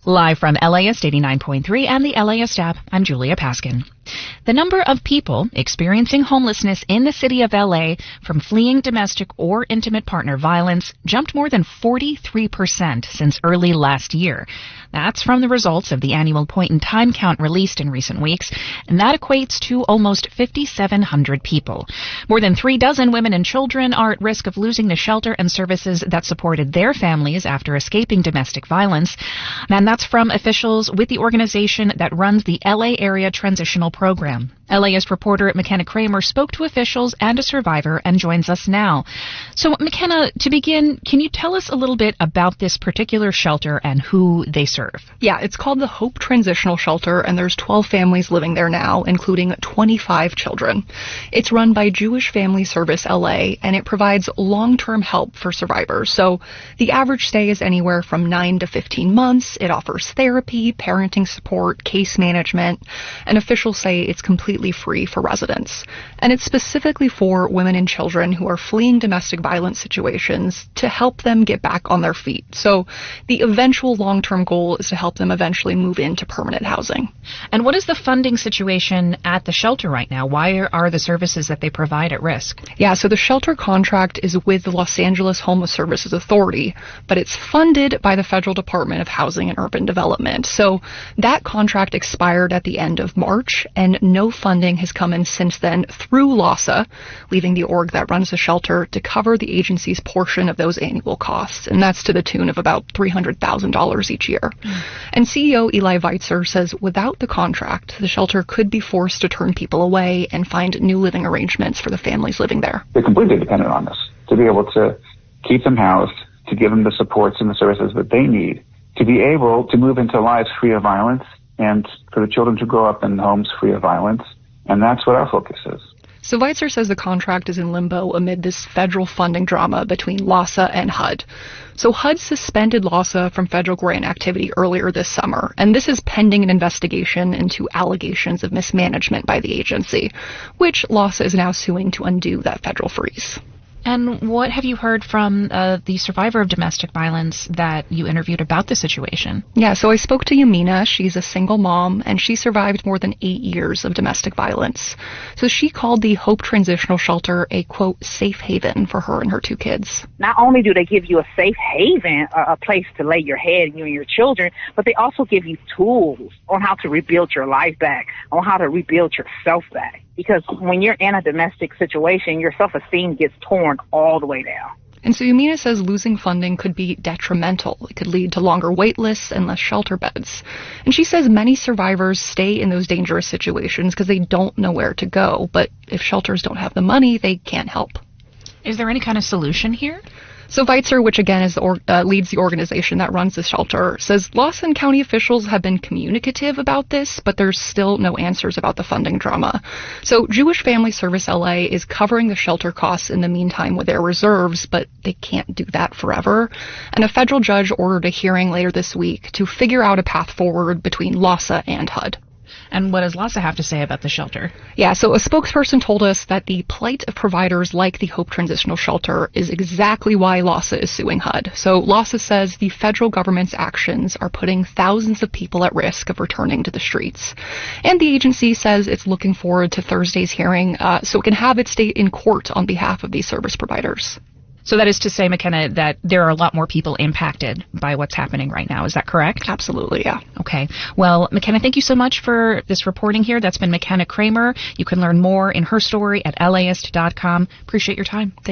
Live from LAist 89.3 and the LAist app, I'm Julia Paskin. The number of people experiencing homelessness in the city of LA from fleeing domestic or intimate partner violence jumped more than 43% since early last year. That's from the results of the annual point-in-time count released in recent weeks, and that equates to almost 5,700 people. More than 36 women and children are at risk of losing the shelter and services that supported their families after escaping domestic violence. And that's from officials with the organization that runs the LA Area Transitional Program. LAist reporter McKenna Kramer spoke to officials and a survivor and joins us now. So, McKenna, to begin, can you tell us a little bit about this particular shelter and who they serve? Yeah, it's called the Hope Transitional Shelter, and there's 12 families living there now, including 25 children. It's run by Jewish Family Service LA, and it provides long-term help for survivors. So the average stay is anywhere from 9 to 15 months. It offers therapy, parenting support, case management, and officials say it's completely free for residents. And it's specifically for women and children who are fleeing domestic violence situations to help them get back on their feet. So the eventual long-term goal is to help them eventually move into permanent housing. And what is the funding situation at the shelter right now? Why are the services that they provide at risk? Yeah, so the shelter contract is with the Los Angeles Homeless Services Authority, but it's funded by the Federal Department of Housing and Urban Development. So that contract expired at the end of March, and no funding has come in since then through LAista, leaving the org that runs the shelter to cover the agency's portion of those annual costs, and that's to the tune of about $300,000 each year. And CEO Eli Veitzer says without the contract, the shelter could be forced to turn people away and find new living arrangements for the families living there. They're completely dependent on us to be able to keep them housed, to give them the supports and the services that they need, to be able to move into lives free of violence, and for the children to grow up in homes free of violence. And that's what our focus is. So Veitzer says the contract is in limbo amid this federal funding drama between LAista and HUD. So HUD suspended LAista from federal grant activity earlier this summer, and this is pending an investigation into allegations of mismanagement by the agency, which LAista is now suing to undo that federal freeze. And what have you heard from the survivor of domestic violence that you interviewed about the situation? Yeah, so I spoke to Yamina. She's a single mom, and she survived more than 8 years of domestic violence. So she called the Hope Transitional Shelter a, quote, safe haven for her and her 2 kids. Not only do they give you a safe haven, a place to lay your head, you and your children, but they also give you tools on how to rebuild your life back, on how to rebuild yourself back. Because when you're in a domestic situation, your self-esteem gets torn all the way down. And so Yamina says losing funding could be detrimental. It could lead to longer wait lists and less shelter beds. And she says many survivors stay in those dangerous situations because they don't know where to go. But if shelters don't have the money, they can't help. Is there any kind of solution here? So Veitzer, which again is leads the organization that runs the shelter, says Lawson County officials have been communicative about this, but there's still no answers about the funding drama. So Jewish Family Service LA is covering the shelter costs in the meantime with their reserves, but they can't do that forever. And a federal judge ordered a hearing later this week to figure out a path forward between LAista and HUD. And what does LAista have to say about the shelter? Yeah, so a spokesperson told us that the plight of providers like the Hope Transitional Shelter is exactly why LAista is suing HUD. So LAista says the federal government's actions are putting thousands of people at risk of returning to the streets. And the agency says it's looking forward to Thursday's hearing so it can have its day in court on behalf of these service providers. So that is to say, McKenna, that there are a lot more people impacted by what's happening right now. Is that correct? Absolutely, yeah. Okay. Well, McKenna, thank you so much for this reporting here. That's been McKenna Kramer. You can learn more in her story at LAist.com. Appreciate your time.